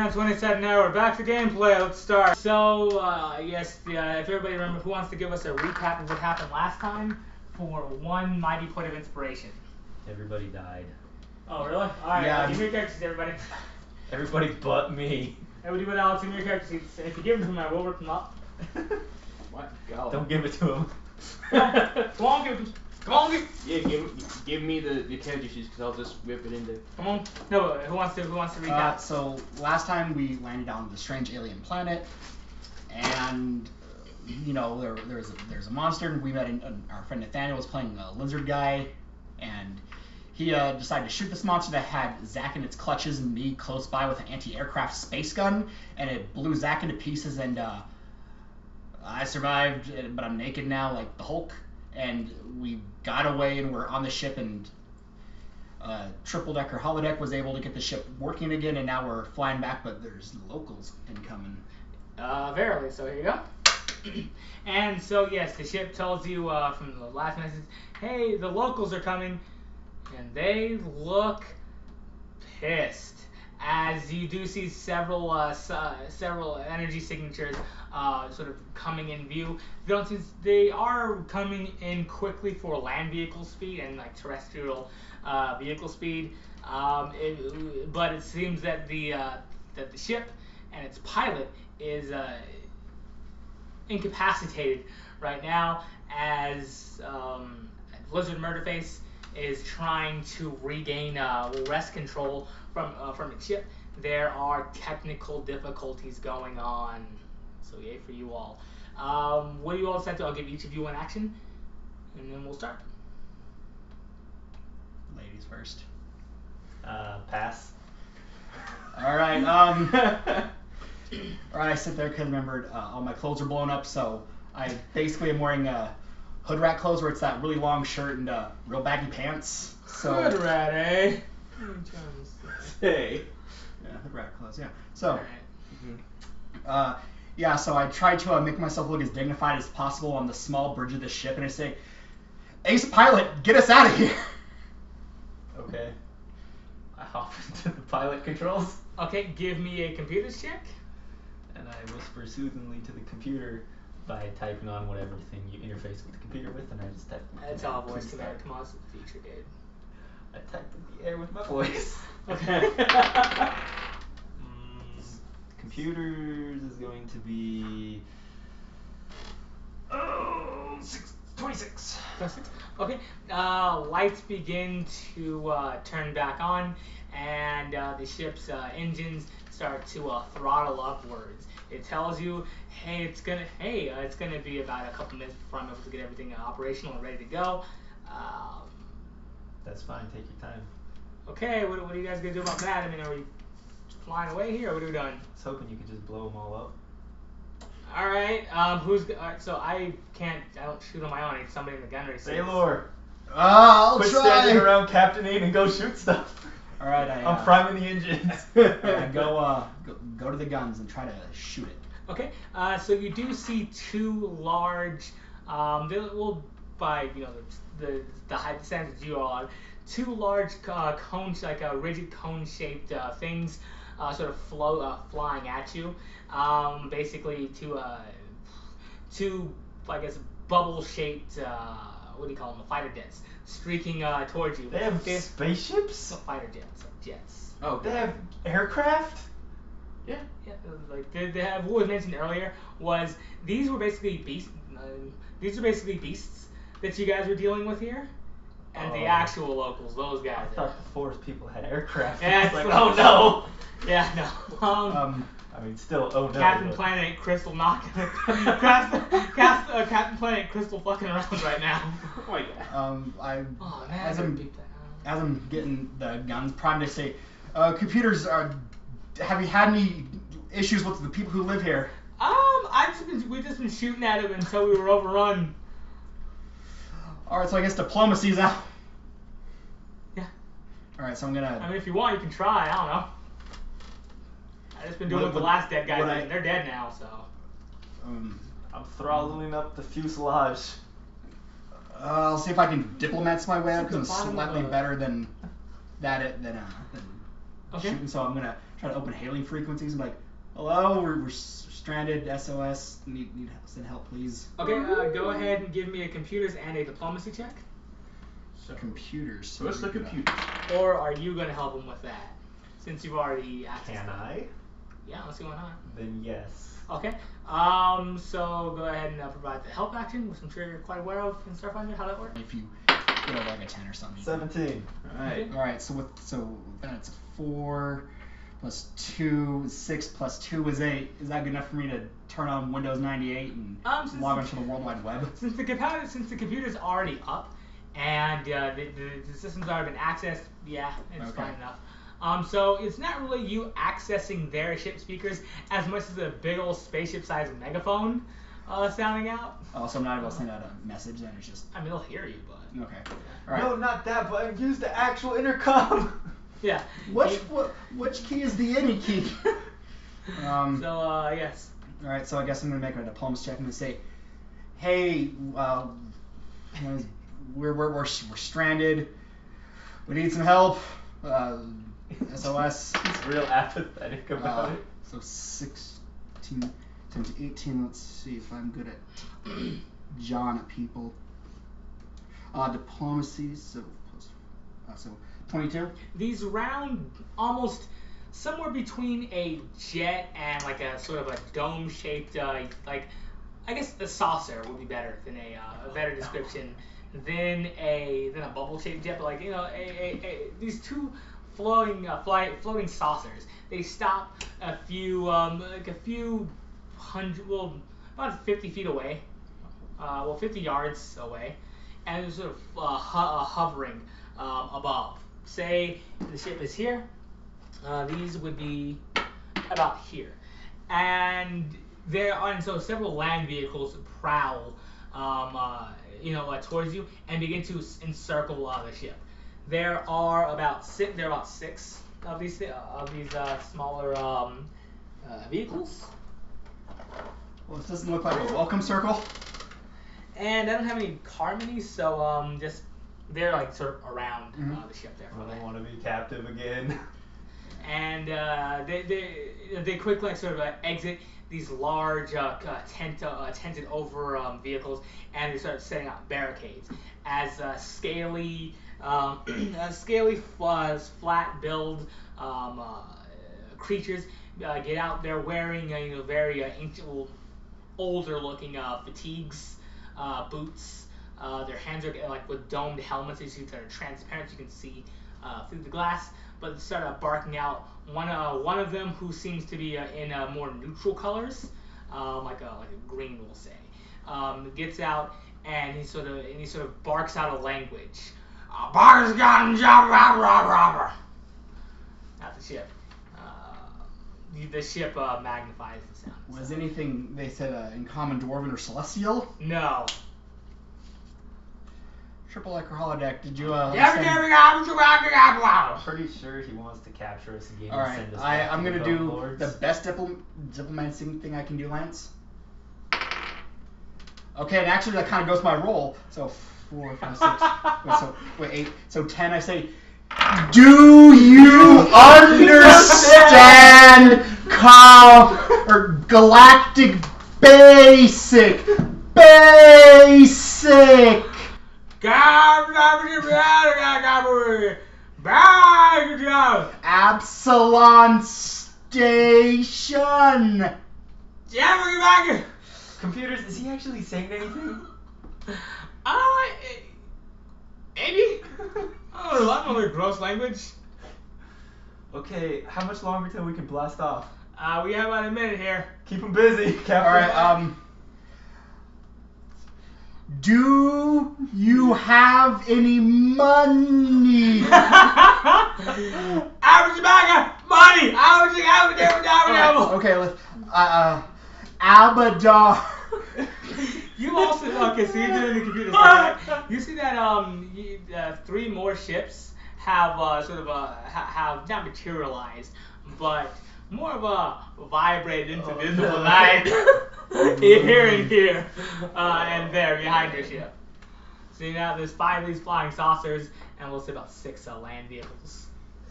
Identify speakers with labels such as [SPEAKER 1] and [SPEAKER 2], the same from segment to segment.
[SPEAKER 1] Channel 27 now. We're back to gameplay. Let's start. So, yes, if everybody remember, who wants to give us a recap of what happened last time for one mighty point of inspiration?
[SPEAKER 2] Everybody died.
[SPEAKER 1] Oh, really? Alright,
[SPEAKER 3] Yeah.
[SPEAKER 1] give me your character sheets, everybody.
[SPEAKER 2] Everybody but me.
[SPEAKER 1] Everybody but Alex, give me your character sheets. And if you give them to me, I will rip them up.
[SPEAKER 3] What? Go.
[SPEAKER 2] Don't give it to him.
[SPEAKER 1] Come on, give them. Come on,
[SPEAKER 4] give me the character sheets because I'll just rip it in there.
[SPEAKER 1] Come on. No, but who wants to recap?
[SPEAKER 3] So last time we landed on the strange alien planet, and you know there's a monster. And we met our friend Nathaniel was playing a lizard guy, and he decided to shoot this monster that had Zach in its clutches and me close by with an anti-aircraft space gun, and it blew Zach into pieces. And I survived, but I'm naked now like the Hulk. And we got away and we're on the ship, and triple-decker holodeck was able to get the ship working again, and now we're flying back, but there's locals incoming.
[SPEAKER 1] Verily, so here you go. And so, yes, the ship tells you from the last message, hey, the locals are coming, and they look pissed. As you do see several energy signatures sort of coming in view. They are coming in quickly for land vehicle speed and like terrestrial vehicle speed. But it seems that the ship and its pilot is incapacitated right now, as Blizzard Murderface is trying to regain rest control from its ship. There are technical difficulties going on, so yay for you all. What do you all decide to? I'll give each of you one action, and then we'll start.
[SPEAKER 3] Ladies first.
[SPEAKER 2] Pass.
[SPEAKER 3] All right. All right. I sit there because I remembered all my clothes are blown up, so I basically am wearing hood rat clothes, where it's that really long shirt and real baggy pants. So
[SPEAKER 1] Hood rat, eh?
[SPEAKER 2] Hey.
[SPEAKER 3] Yeah, hood rat clothes. Yeah. So.
[SPEAKER 1] Alright.
[SPEAKER 3] Yeah, so I tried to make myself look as dignified as possible on the small bridge of the ship, and I say, Ace Pilot, get us out of here!
[SPEAKER 2] Okay. I hop into the pilot controls.
[SPEAKER 1] Okay, give me a computer check.
[SPEAKER 2] And I whisper soothingly to the computer by typing on whatever thing you interface with the computer with, and I just type.
[SPEAKER 1] That's all voice command. Come on, it's the feature, dude.
[SPEAKER 2] I typed in the air with my voice.
[SPEAKER 1] Okay.
[SPEAKER 2] Computers is going to be 26.
[SPEAKER 1] 26. Okay. Lights begin to turn back on, and the ship's engines start to throttle upwards. It tells you, hey, it's gonna be about a couple minutes before I'm able to get everything operational and ready to go.
[SPEAKER 2] That's fine. Take your time.
[SPEAKER 1] Okay. What are you guys gonna do about that? I mean, are we flying away here, or what are we doing?
[SPEAKER 2] I was hoping you could just blow them all up.
[SPEAKER 1] All right. So I don't shoot on my own. I need somebody in the gunnery.
[SPEAKER 2] Sailor.
[SPEAKER 3] I'll
[SPEAKER 2] Quit
[SPEAKER 3] try.
[SPEAKER 2] standing around captaining and go shoot stuff.
[SPEAKER 3] All right,
[SPEAKER 2] I'm priming the engines.
[SPEAKER 3] Go to the guns and try to shoot it.
[SPEAKER 1] Okay. So you do see two large, by the height standards you are, two large cones, like rigid cone-shaped things, sort of flying at you. Basically two I guess bubble-shaped what do you call them? Fighter jets streaking towards you.
[SPEAKER 2] They have spaceships?
[SPEAKER 1] No, fighter jets.
[SPEAKER 2] Oh, they have aircraft?
[SPEAKER 1] Yeah. Like they have. What was mentioned earlier was these were basically beasts. These are basically beasts that you guys were dealing with here, and the actual locals, those guys.
[SPEAKER 2] I thought the forest people had aircraft.
[SPEAKER 1] Yeah,
[SPEAKER 2] it's like, oh no.
[SPEAKER 1] Yeah, no.
[SPEAKER 2] I mean, still, oh no.
[SPEAKER 1] Captain Planet ain't Crystal knocking. Captain Planet ain't Crystal fucking around right now.
[SPEAKER 4] Oh my god.
[SPEAKER 3] As I'm getting the guns primed, I say, computers, have you had any issues with the people who live here?
[SPEAKER 1] We've just been shooting at him until we were overrun.
[SPEAKER 3] Alright, so I guess diplomacy's out.
[SPEAKER 1] Yeah.
[SPEAKER 3] Alright, so I'm gonna...
[SPEAKER 1] I mean, if you want, you can try. I don't know. I just been doing what the last dead guys did, and they're dead now, so...
[SPEAKER 2] I'm throttling up the fuselage.
[SPEAKER 3] I'll see if I can diplomats my way out, because I'm slightly better than shooting, so I'm gonna try to open hailing frequencies and be like, hello, we're stranded, SOS, need send help, please.
[SPEAKER 1] Okay, go ahead and give me a computers and a diplomacy check.
[SPEAKER 4] So,
[SPEAKER 3] Computers.
[SPEAKER 4] what's the computer?
[SPEAKER 1] Or are you going to help him with that? Since you've already accessed
[SPEAKER 2] Can
[SPEAKER 1] them.
[SPEAKER 2] I?
[SPEAKER 1] Yeah, let's see why not.
[SPEAKER 2] Then yes.
[SPEAKER 1] Okay. So go ahead and provide the help action, which I'm sure you're quite aware of in Starfinder, how that works.
[SPEAKER 3] If you get over like a 10 or something.
[SPEAKER 2] 17.
[SPEAKER 4] Alright.
[SPEAKER 3] Alright, so then it's a 4 plus 2, 6 plus 2 is 8. Is that good enough for me to turn on Windows 98 and log onto the World Wide Web?
[SPEAKER 1] Since the computer's already up and the system's already been accessed, yeah, it's fine enough. So it's not really you accessing their ship speakers as much as a big old spaceship-sized megaphone sounding out.
[SPEAKER 3] Oh, so I'm not able to send out a message then, it's just...
[SPEAKER 1] I mean, they'll hear you, but...
[SPEAKER 3] Okay. Alright.
[SPEAKER 2] No, not that button. Use the actual intercom.
[SPEAKER 1] Yeah.
[SPEAKER 3] Which key is the any key?
[SPEAKER 1] Yes.
[SPEAKER 3] Alright, so I guess I'm going to make a diplomacy check and say, hey, we're stranded. We need some help. SOS.
[SPEAKER 2] He's real apathetic about it.
[SPEAKER 3] So 16, 10 to 18. Let's see if I'm good at John at people. Diplomacy. So 22.
[SPEAKER 1] These round, almost somewhere between a jet and like a sort of a dome-shaped, like I guess a saucer would be better than a better description than a bubble-shaped jet, but like these two floating saucers. They stop a few hundred, well, about 50 feet away, 50 yards away, and they're sort of hovering above. Say the ship is here. These would be about here, and so several land vehicles prowl, towards you and begin to encircle the ship. There are about six of these smaller vehicles.
[SPEAKER 3] Well, this doesn't look like a welcome circle.
[SPEAKER 1] And I don't have any car minis, so just they're like sort of around the ship there.
[SPEAKER 2] I don't want to be captive again.
[SPEAKER 1] And they quickly sort of exit these large tented over vehicles, and they start setting up barricades as scaly, flat build creatures get out there wearing very ancient, older looking fatigues, boots. Their hands are like with domed helmets that are transparent. You can see through the glass. But they start barking out. One of them, who seems to be in more neutral colors, like a green, we'll say, gets out and he sort of barks out a language. At the ship. The ship magnifies the sound.
[SPEAKER 3] Was anything they said in common Dwarven or Celestial?
[SPEAKER 1] No.
[SPEAKER 3] Triple Echo holodeck. Did you
[SPEAKER 2] I'm pretty sure he wants to capture us again.
[SPEAKER 3] Alright,
[SPEAKER 2] and send us
[SPEAKER 3] I'm
[SPEAKER 2] to
[SPEAKER 3] gonna
[SPEAKER 2] the
[SPEAKER 3] do
[SPEAKER 2] Bone Lords.
[SPEAKER 3] the best diplomacy thing I can do, Lance. Okay, and actually that kind of goes to my roll. So 4, 5, 6. 8. So 10. I say, do you understand galactic basic? Absalon Station.
[SPEAKER 2] Computers, is he actually saying anything?
[SPEAKER 1] Maybe. I don't know their gross language.
[SPEAKER 2] Okay, how much longer till we can blast off?
[SPEAKER 1] We have about a minute here.
[SPEAKER 2] Keep him busy, Captain.
[SPEAKER 3] Alright, do you have any money?
[SPEAKER 1] Money!
[SPEAKER 3] Okay, Abadar.
[SPEAKER 1] You also so you're doing the computer stuff, right? You see that 3 more ships have have not materialized, but more of a vibrated into visible light here and here and there behind your ship. So now there's 5 of these flying saucers, and we'll say about 6 land vehicles.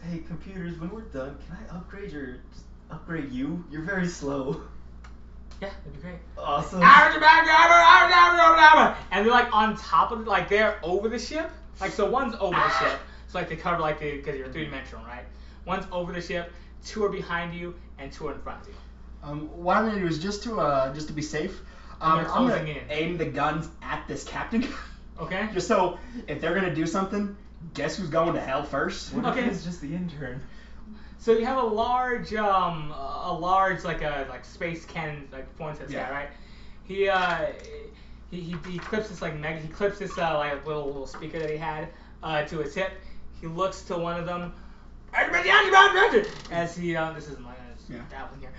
[SPEAKER 2] Hey, computers, when we're done, can I upgrade you? You're very slow.
[SPEAKER 1] Yeah, that'd be great.
[SPEAKER 2] Awesome.
[SPEAKER 1] And they're like on top of it, like they're over the ship. Like so, one's over the ship. So like they cover like because you're 3-dimensional, right? One's over the ship, 2 are behind you, and 2 are in front of you.
[SPEAKER 3] What I'm gonna do is just to be safe. I'm gonna
[SPEAKER 1] closing in.
[SPEAKER 3] aim the guns at this captain.
[SPEAKER 1] Okay.
[SPEAKER 3] Just so if they're gonna do something, guess who's going to hell first?
[SPEAKER 2] What
[SPEAKER 1] Okay.
[SPEAKER 2] if it's just the intern?
[SPEAKER 1] So you have a large like space cannon like points at this guy, right? He clips this he clips this like little speaker that he had to his hip. He looks to one of them. As he this isn't like that one here.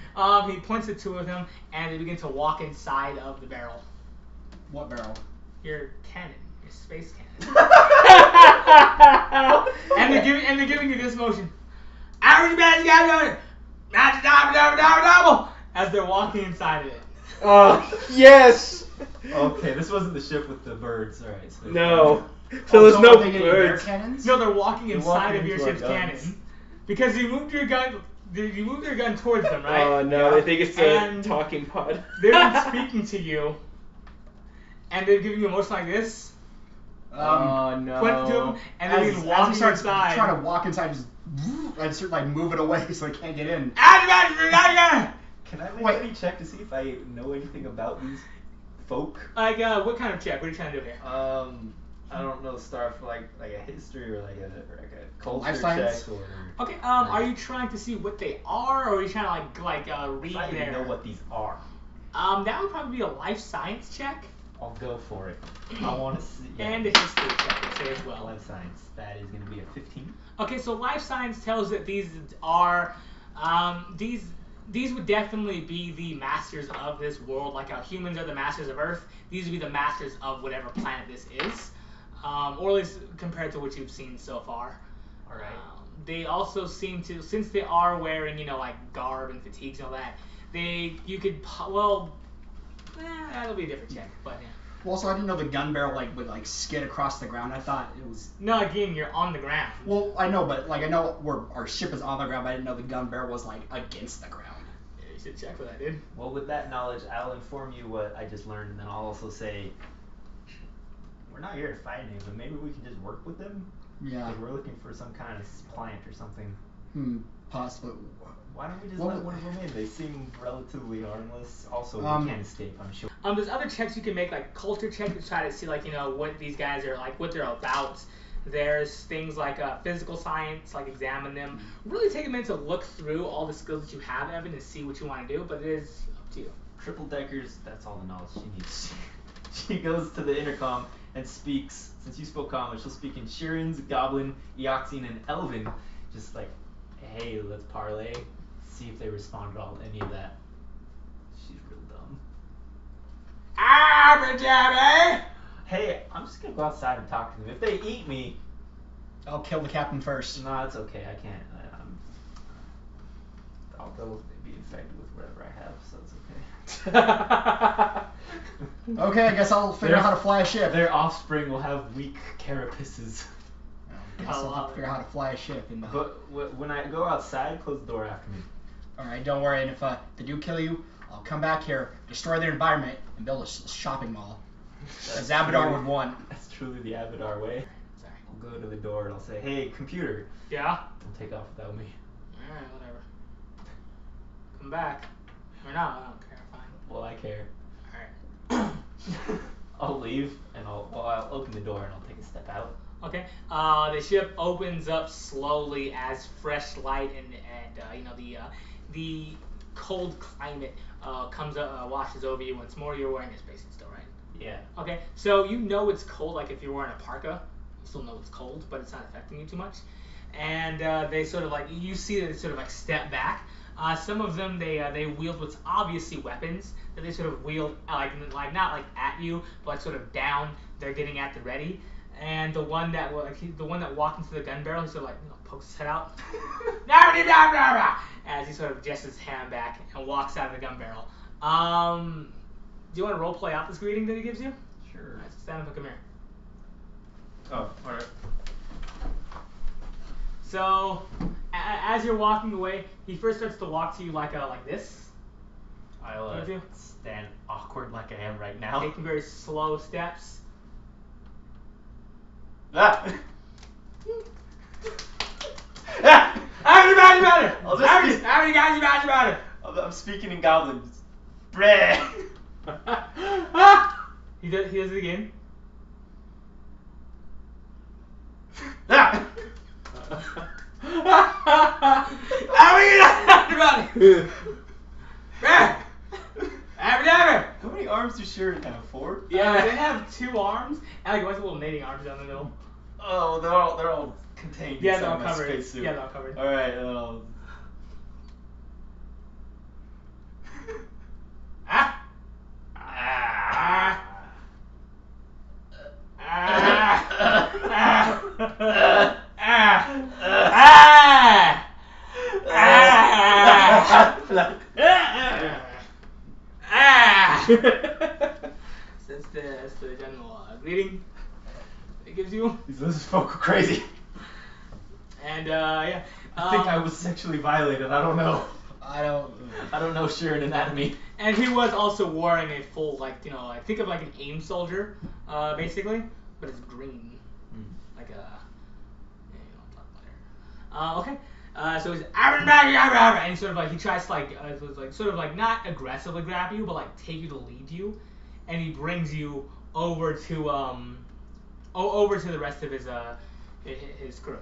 [SPEAKER 1] He points at 2 of them and they begin to walk inside of the barrel.
[SPEAKER 3] What barrel?
[SPEAKER 1] Your cannon, your space cannon. and they're giving you this motion. As they're walking inside of it.
[SPEAKER 5] Yes.
[SPEAKER 2] Okay, this wasn't the ship with the birds. All right. So
[SPEAKER 5] No. So there's
[SPEAKER 3] So
[SPEAKER 5] no
[SPEAKER 3] are they getting their
[SPEAKER 5] birds.
[SPEAKER 3] cannons?
[SPEAKER 1] No, they're walking
[SPEAKER 2] They're
[SPEAKER 1] inside
[SPEAKER 2] walking
[SPEAKER 1] of your
[SPEAKER 2] into our
[SPEAKER 1] ship's
[SPEAKER 2] guns.
[SPEAKER 1] cannon because you moved your gun. You moved your gun towards them, right?
[SPEAKER 5] Oh no, they think it's a
[SPEAKER 1] And
[SPEAKER 5] talking pod.
[SPEAKER 1] they're not speaking to you, and they're giving you a motion like this.
[SPEAKER 2] Oh no.
[SPEAKER 1] Point to them, and then you
[SPEAKER 3] as
[SPEAKER 1] walk
[SPEAKER 3] he starts
[SPEAKER 1] inside.
[SPEAKER 3] trying to walk inside, just and start like move it away so they can't get in.
[SPEAKER 2] Can I make
[SPEAKER 3] Wait.
[SPEAKER 2] any check to see if I know anything about these folk?
[SPEAKER 1] Like, what kind of check? What are you trying to do here?
[SPEAKER 2] I don't know, like a history or like a culture
[SPEAKER 3] Life science?
[SPEAKER 2] check or.
[SPEAKER 1] Okay. Are you trying to see what they are, or are you trying to read
[SPEAKER 2] I
[SPEAKER 1] their?
[SPEAKER 2] even know what these are.
[SPEAKER 1] That would probably be a life science check
[SPEAKER 2] I'll go for it. I want to see. Yeah.
[SPEAKER 1] and a history check, I'd say as well.
[SPEAKER 2] Life science. That is going to be a 15.
[SPEAKER 1] Okay, so life science tells that these are these would definitely be the masters of this world. Like how humans are the masters of Earth, these would be the masters of whatever planet this is, or at least compared to what you've seen so far.
[SPEAKER 2] All right.
[SPEAKER 1] They also seem to, since they are wearing like garb and fatigues and all that, that'll be a different check, but yeah.
[SPEAKER 3] Well, also I didn't know the gun barrel would skid across the ground. I thought it was.
[SPEAKER 1] No, again, you're on the ground.
[SPEAKER 3] Well, I know, but I know where our ship is on the ground. But I didn't know the gun barrel was against the ground.
[SPEAKER 1] Yeah, you should check for that, dude.
[SPEAKER 2] Well, with that knowledge, I'll inform you what I just learned, and then I'll also say, we're not here to fight anyone, but maybe we can just work with them?
[SPEAKER 3] Yeah.
[SPEAKER 2] Like, we're looking for some kind of plant or something.
[SPEAKER 3] Possibly.
[SPEAKER 2] Why don't we just
[SPEAKER 3] Well,
[SPEAKER 2] let one of them in? They seem relatively harmless. Also, we can't escape, I'm sure.
[SPEAKER 1] There's other checks you can make, like culture check, to try to see what these guys are like, what they're about. There's things like physical science, like examine them. Really take a minute to look through all the skills that you have, Evan, and see what you want to do. But it is up to you.
[SPEAKER 2] Triple deckers, that's all the knowledge she needs. She goes to the intercom and speaks. Since you spoke common, she'll speak in Shirin's, Goblin, Eoxian, and Elven. Just like, hey, let's parlay. See if they respond at all to any of that. She's real dumb. Hey, I'm just gonna go outside and talk to them. If they eat me,
[SPEAKER 3] I'll kill the captain first.
[SPEAKER 2] no, it's okay. I can't. They'll be infected with whatever I have, so it's okay.
[SPEAKER 3] Okay, I guess I'll figure out how to fly a ship.
[SPEAKER 2] Their offspring will have weak carapaces.
[SPEAKER 3] I guess I'll have to figure out how to fly a ship.
[SPEAKER 2] But when I go outside, close the door after me.
[SPEAKER 3] Alright, don't worry. And if they do kill you, I'll come back here, destroy their environment, and build a shopping mall. As Abadar would want.
[SPEAKER 2] That's truly the Abadar way.
[SPEAKER 1] Sorry.
[SPEAKER 2] I'll go to the door and I'll say, hey, computer.
[SPEAKER 1] Yeah.
[SPEAKER 2] Don't take off without me.
[SPEAKER 1] Alright, whatever. Come back. Or not, I don't care. Fine.
[SPEAKER 2] Well, I care.
[SPEAKER 1] Alright.
[SPEAKER 2] I'll leave and I'll open the door and I'll take a step out.
[SPEAKER 1] Okay. The ship opens up slowly as fresh light and the cold climate comes washes over you once more. You're wearing a spacesuit still, right?
[SPEAKER 2] Yeah.
[SPEAKER 1] Okay. So you know it's cold. Like if you're wearing a parka, you still know it's cold, but it's not affecting you too much. And they sort of you see that they sort of step back. Some of them they wield what's obviously weapons that they sort of wield not like at you, but sort of down. They're getting at the ready. And the one that walked into the gun barrel, he sort of pokes his head out, as he sort of gestures his hand back and walks out of the gun barrel. Do you want to role play out this greeting that he gives you?
[SPEAKER 2] Sure.
[SPEAKER 1] Alright, so stand up and come here.
[SPEAKER 2] Oh, alright.
[SPEAKER 1] So, as you're walking away, he first starts to walk to you like this.
[SPEAKER 2] I'll
[SPEAKER 1] What do you do?
[SPEAKER 2] stand awkward like I am right now.
[SPEAKER 1] Taking very slow steps.
[SPEAKER 2] Ah! I'll just I'm speaking in goblins. Bleh.
[SPEAKER 1] He does it again.
[SPEAKER 2] Ah! How many arms do Sharon have? 4?
[SPEAKER 1] Yeah, they have 2 arms and like a bunch of little knitting arms down the middle.
[SPEAKER 2] Oh, they're all contained
[SPEAKER 1] Yeah,
[SPEAKER 2] inside
[SPEAKER 1] they're all
[SPEAKER 2] my
[SPEAKER 1] covered.
[SPEAKER 2] spacesuit.
[SPEAKER 1] Yeah, they're all covered.
[SPEAKER 2] All right.
[SPEAKER 1] Ah! That's the general greeting it gives you.
[SPEAKER 2] These lizard folk are crazy.
[SPEAKER 1] And yeah.
[SPEAKER 2] I think I was sexually violated. I don't know.
[SPEAKER 3] I don't.
[SPEAKER 2] I don't know Sharon anatomy.
[SPEAKER 1] And he was also wearing a full think of like an AIM soldier, basically, but it's green, like a. Yeah, you know what I'm talking about here. Okay. So he's and he sort of he tries to sort of not aggressively grab you, but like take you to lead you, and he brings you over to over to the rest of his crew.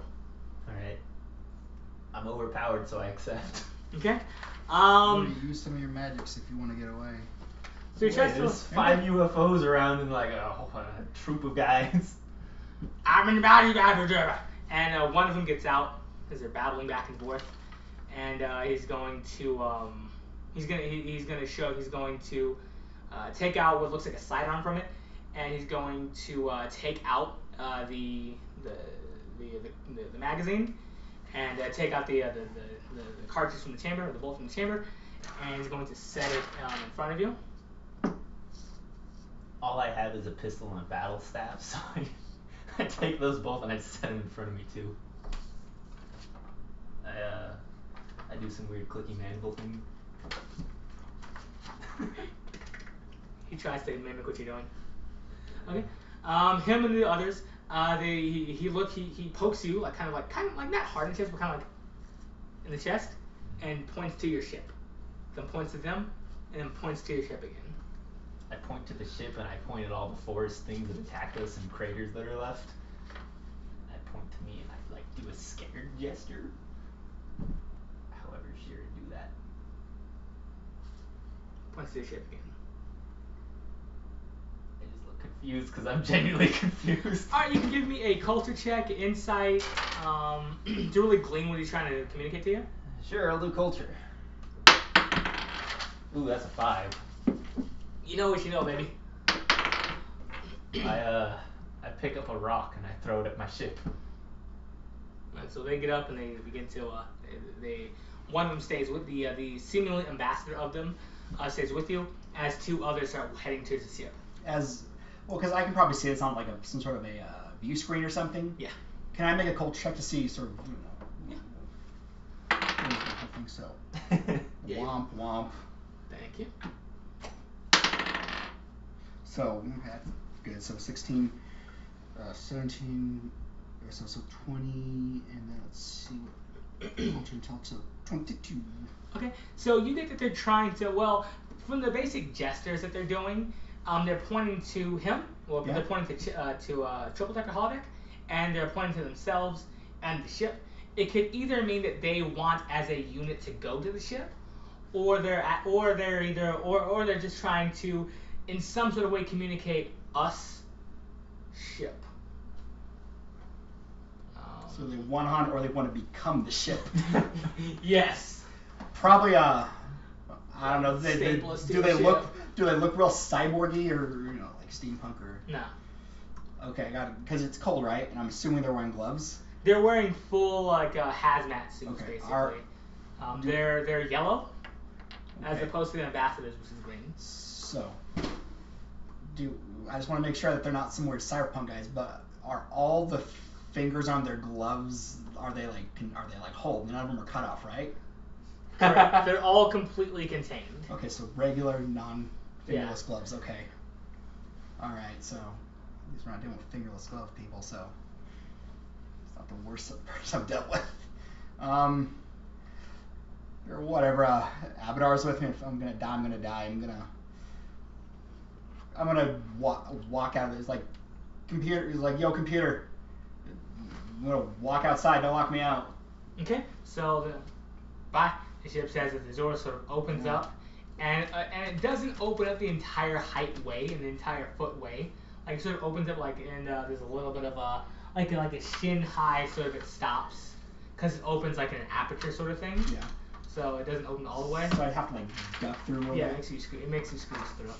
[SPEAKER 2] All right. I'm overpowered, so I accept.
[SPEAKER 1] Okay.
[SPEAKER 3] You wanna use some of your magics if you want to get away.
[SPEAKER 1] So he tries to.
[SPEAKER 2] There's 5 UFOs around and like a troop of guys.
[SPEAKER 1] And one of them gets out because they're battling back and forth, and he's going to take out what looks like a sidearm from it, and he's going to take out the magazine, and take out the cartridge from the chamber, or the bolt from the chamber, and he's going to set it in front of you.
[SPEAKER 2] All I have is a pistol and a battle staff, so I take those both and I set them in front of me too. I do some weird clicky mandible thing.
[SPEAKER 1] He tries to mimic what you're doing. Okay. Him and the others, he pokes you kind of like not hard in the chest, but kind of like in the chest, and points to your ship. Then points to them, and then points to your ship again.
[SPEAKER 2] I point to the ship and I point at all the forest things that attacked us and craters that are left. I point to me and I do a scared gesture. However, Sharon do that.
[SPEAKER 1] Points to your ship again.
[SPEAKER 2] I just look confused because I'm genuinely confused.
[SPEAKER 1] Alright, you can give me a culture check, insight, to really glean what he's trying to communicate to you.
[SPEAKER 2] Sure, I'll do culture. Ooh, that's a 5.
[SPEAKER 1] You know what you know, baby.
[SPEAKER 2] I pick up a rock and I throw it at my ship.
[SPEAKER 1] And so they get up and they begin to one of them stays with the seemingly ambassador of them stays with you as 2 others start heading towards the ship.
[SPEAKER 3] Because I can probably see it's on like some sort of a view screen or something.
[SPEAKER 1] Yeah.
[SPEAKER 3] Can I make a culture check to see sort of?
[SPEAKER 1] Yeah.
[SPEAKER 3] I think so.
[SPEAKER 1] Yeah.
[SPEAKER 3] Womp womp.
[SPEAKER 1] Thank you.
[SPEAKER 3] So that's good. So 16, 17, so 20, and then let's see what culture intel. So 22.
[SPEAKER 1] Okay, so you get that they're trying to, from the basic gestures that they're doing, they're pointing to him,
[SPEAKER 3] Yeah.
[SPEAKER 1] they're pointing to Triple Decker Holodeck, and they're pointing to themselves and the ship. It could either mean that they want as a unit to go to the ship, or they're just trying to, in some sort of way, communicate us ship.
[SPEAKER 3] So they want on, or they want to become the ship.
[SPEAKER 1] Yes.
[SPEAKER 3] Probably I don't know.
[SPEAKER 1] Stapless to
[SPEAKER 3] Do
[SPEAKER 1] the
[SPEAKER 3] they look
[SPEAKER 1] ship.
[SPEAKER 3] real cyborgy or like steampunk or?
[SPEAKER 1] No.
[SPEAKER 3] Okay, I got it. Because it's cold, right? And I'm assuming they're wearing gloves.
[SPEAKER 1] They're wearing full hazmat suits,
[SPEAKER 3] Okay,
[SPEAKER 1] basically. They're yellow, as
[SPEAKER 3] Okay.
[SPEAKER 1] opposed to the ambassadors, which is green.
[SPEAKER 3] So, I just want to make sure that they're not some weird cyberpunk guys, but are all the fingers on their gloves, are they like whole? None of them are cut off, right?
[SPEAKER 1] Correct. They're all completely contained.
[SPEAKER 3] Okay, so regular non-fingerless gloves. Okay. All right, so at least we're not dealing with fingerless glove people, so it's not the worst person I've dealt with. Or whatever. Abadar's with me. If I'm gonna die, I'm gonna die. I'm gonna walk out of this. Like, computer. He's like, yo, computer. I'm gonna walk outside. Don't lock me out.
[SPEAKER 1] Okay. So the ship says that the door sort of opens up, and it doesn't open up the entire height way and the entire foot way. Like it sort of opens up and there's a little bit of like a shin high sort of it stops, because it opens like an aperture sort of thing.
[SPEAKER 3] Yeah.
[SPEAKER 1] So it doesn't open all the way.
[SPEAKER 3] So I have to like duck through a little
[SPEAKER 1] Yeah,
[SPEAKER 3] bit.
[SPEAKER 1] it makes you squeeze through.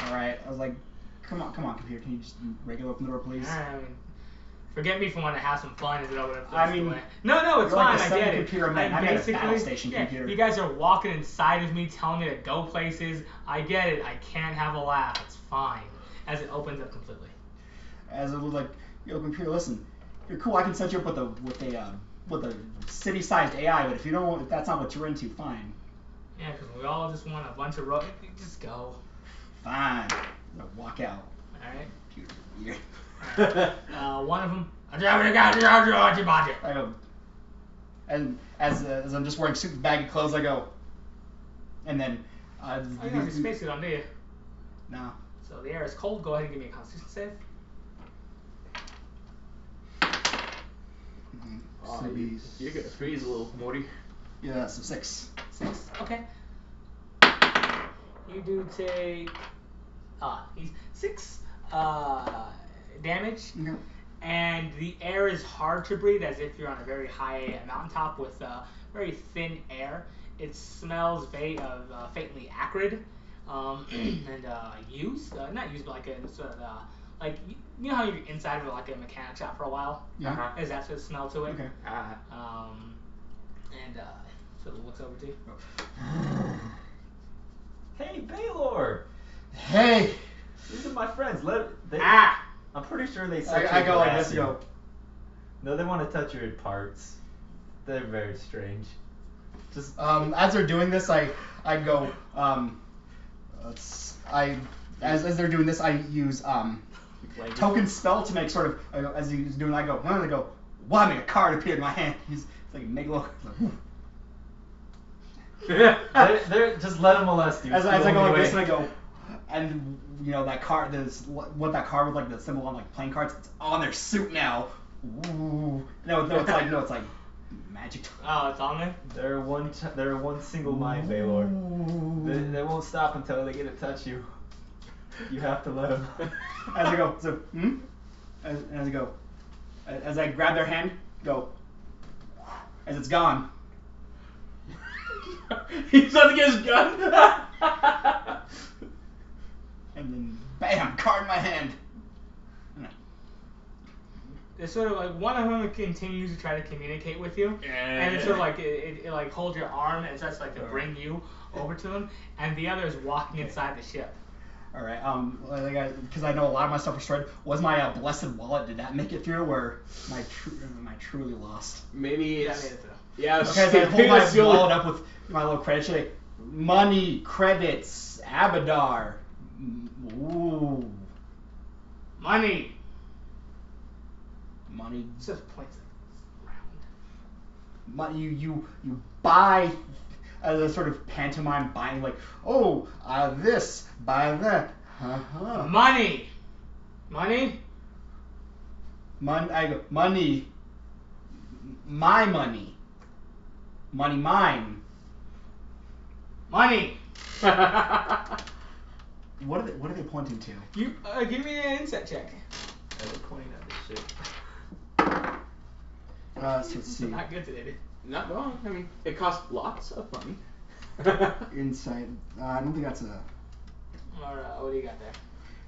[SPEAKER 3] All right. I was like, come on, computer. Can you just regular open the door, please?
[SPEAKER 1] I mean, forget me for wanting to have some fun. Is it over the
[SPEAKER 3] I mean,
[SPEAKER 1] way? No, it's
[SPEAKER 3] you're like
[SPEAKER 1] fine.
[SPEAKER 3] the
[SPEAKER 1] I get
[SPEAKER 3] second
[SPEAKER 1] it.
[SPEAKER 3] computer man. I'm at a battle station
[SPEAKER 1] yeah,
[SPEAKER 3] computer.
[SPEAKER 1] you guys are walking inside of me, telling me to go places. I get it. I can't have a laugh. It's fine. As it opens up completely.
[SPEAKER 3] As it was like, yo, computer, listen, you're cool. I can set you up with a city-sized AI, but if that's not what you're into, fine.
[SPEAKER 1] Yeah, because we all just want a bunch of just go.
[SPEAKER 3] Fine. I'm gonna walk out.
[SPEAKER 1] All right.
[SPEAKER 3] Computer's weird.
[SPEAKER 1] One of them.
[SPEAKER 3] I go, and as I'm just wearing super baggy clothes, I go, and then
[SPEAKER 1] Oh, you don't have your spacesuit on, do you?
[SPEAKER 3] no.
[SPEAKER 1] So the air is cold. Go ahead and give me a Constitution save.
[SPEAKER 4] Oh,
[SPEAKER 3] So
[SPEAKER 4] you're gonna freeze a little, Morty.
[SPEAKER 3] yeah, so 6.
[SPEAKER 1] 6. Okay. You do take he's 6 damage,
[SPEAKER 3] Okay.
[SPEAKER 1] and the air is hard to breathe, as if you're on a very high mountaintop with very thin air. It smells faintly acrid, and used, not used, but like a sort of like you know how you're inside of like a mechanic shop for a while.
[SPEAKER 3] Yeah.
[SPEAKER 1] There's that sort of smell to it.
[SPEAKER 3] Okay.
[SPEAKER 1] And sort of looks over to you.
[SPEAKER 2] Hey, Baylor!
[SPEAKER 3] Hey.
[SPEAKER 2] These are my friends. I'm pretty sure they said
[SPEAKER 3] I go like this. Go.
[SPEAKER 2] No, they want to touch your parts. They're very strange. Just
[SPEAKER 3] As they're doing this, I go. As they're doing this, I use token spell to make sort of as he's doing. I go. I go. Wow! Make a card appear in my hand. He's like make look.
[SPEAKER 2] they're just let them molest you.
[SPEAKER 3] As I go like this, and I go, and that card. What that card with like the symbol on like playing cards. It's on their suit now. Ooh. No, it's like magic.
[SPEAKER 1] Oh, it's on there?
[SPEAKER 2] They're one single mind, Baylor. They won't stop until they get to touch you. You have to let them.
[SPEAKER 3] As I go, so as I go, as I grab their hand, go. As it's gone.
[SPEAKER 4] He's about to get his gun.
[SPEAKER 3] And then bam, card in my hand.
[SPEAKER 1] It's sort of like one of them continues to try to communicate with you, and it's sort of like it like holds your arm and starts like to bring you over to them, and the other is walking inside the ship.
[SPEAKER 3] All right. Because I know a lot of my stuff was destroyed. Was my blessed wallet? Did that make it through, or am I truly lost?
[SPEAKER 4] Maybe
[SPEAKER 1] That
[SPEAKER 4] it's.
[SPEAKER 1] made it through.
[SPEAKER 4] Yeah.
[SPEAKER 3] Okay, so I hold my wallet up with my little credit sheet. Money, credits, Abadar. Ooh.
[SPEAKER 1] Money.
[SPEAKER 3] Money.
[SPEAKER 1] It just points around.
[SPEAKER 3] Money. You buy as a sort of pantomime buying, like, oh, this, buy that.
[SPEAKER 1] Money. Money.
[SPEAKER 3] I go, money. My money. Money mine.
[SPEAKER 1] Money.
[SPEAKER 3] What are they pointing to?
[SPEAKER 1] You give me an insight check.
[SPEAKER 2] They're pointing at this shit.
[SPEAKER 3] So let's see.
[SPEAKER 1] Not good today, dude.
[SPEAKER 4] Not wrong. I mean, it costs lots of money.
[SPEAKER 3] Insight. I don't think that's a.
[SPEAKER 1] Or what do you got there?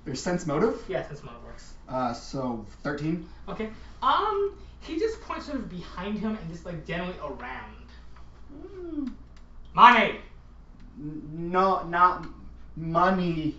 [SPEAKER 3] There's sense motive.
[SPEAKER 1] Yeah, since motive works.
[SPEAKER 3] So 13.
[SPEAKER 1] Okay. He just points sort of behind him and just like generally around. Money.
[SPEAKER 3] No, not money.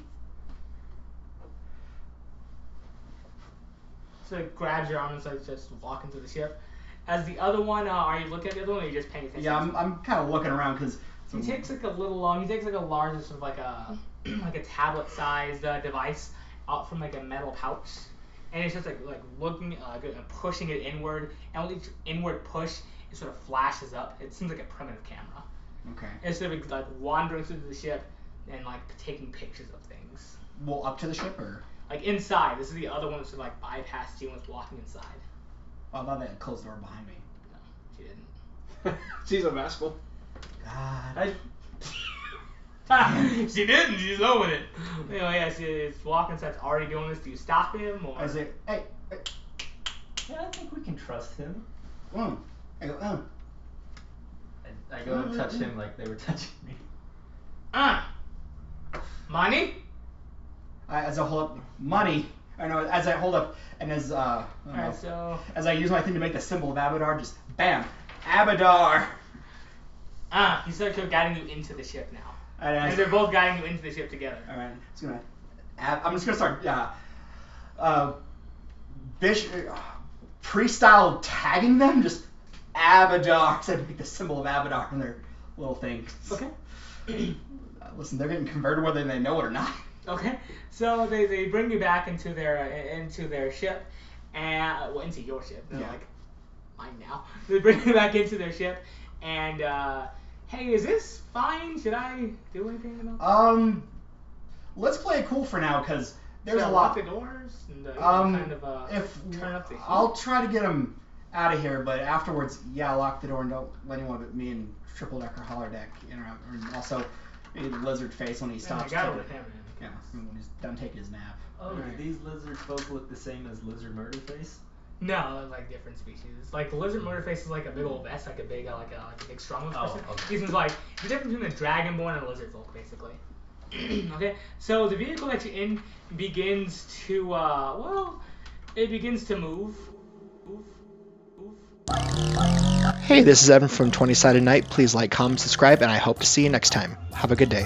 [SPEAKER 1] So it grabs your arm and starts just walking through the ship. As the other one, are you looking at the other one, or are you just paying attention?
[SPEAKER 3] Yeah, I'm kind of looking around because
[SPEAKER 1] He takes like a little he takes like a large sort of like a like a tablet-sized device out from like a metal pouch, and it's just like looking pushing it inward, and with each inward push, it sort of flashes up. It seems like a primitive camera.
[SPEAKER 3] Okay.
[SPEAKER 1] It's sort of like wandering through the ship and like taking pictures of things.
[SPEAKER 3] Well, up to the ship or?
[SPEAKER 1] Like inside. This is the other one that sort of like bypassed you and was walking inside.
[SPEAKER 3] Oh, I thought they had closed the door behind me.
[SPEAKER 1] No, she didn't.
[SPEAKER 4] She's a rascal.
[SPEAKER 3] God.
[SPEAKER 1] She didn't. She's over it. Anyway, yeah, she's walking. So that's already doing this. Do you stop him or?
[SPEAKER 3] I say, hey.
[SPEAKER 2] Yeah, I think we can trust him.
[SPEAKER 3] I go,
[SPEAKER 2] I go and touch him like they were touching me.
[SPEAKER 1] Money?
[SPEAKER 3] As I hold up money, I know. As I hold up, and as
[SPEAKER 1] Alright, so.
[SPEAKER 3] as I use my thing to make the symbol of Abadar, just bam, Abadar.
[SPEAKER 1] He starts guiding you into the ship now.
[SPEAKER 3] And
[SPEAKER 1] they're both guiding you into the ship together.
[SPEAKER 3] All right, I'm just gonna start. Pre-style tagging them, just Abadar. So I make the symbol of Abadar in their little thing.
[SPEAKER 1] Okay.
[SPEAKER 3] Listen, they're getting converted whether they know it or not.
[SPEAKER 1] Okay. So they bring you back into their ship, and into your ship. They're like mine now. They bring you back into their ship, and hey, is this fine? Should I do anything about this?
[SPEAKER 3] Let's play it cool for now, because there's
[SPEAKER 1] Should I
[SPEAKER 3] a
[SPEAKER 1] lock
[SPEAKER 3] lot.
[SPEAKER 1] the doors and kind of turn up the heat?
[SPEAKER 3] I'll try to get them out of here, but afterwards, lock the door and don't let anyone but me and Triple Decker Holler Deck interrupt. And also, maybe the lizard face when he stops.
[SPEAKER 1] I got it with him.
[SPEAKER 3] Yeah, when he's done taking his nap.
[SPEAKER 2] Oh, do these lizard folk look the same as Lizard Murderface?
[SPEAKER 1] No, they're like different species. Like the lizard murderface is like a big old vest, like a big strong person.
[SPEAKER 2] okay.
[SPEAKER 1] This is like the difference between a dragonborn and a lizard folk, basically. Okay, so the vehicle that you're in begins to it begins to move.
[SPEAKER 6] Hey, this is Evan from 20 Sided Night. Please like, comment, subscribe, and I hope to see you next time. Have a good day.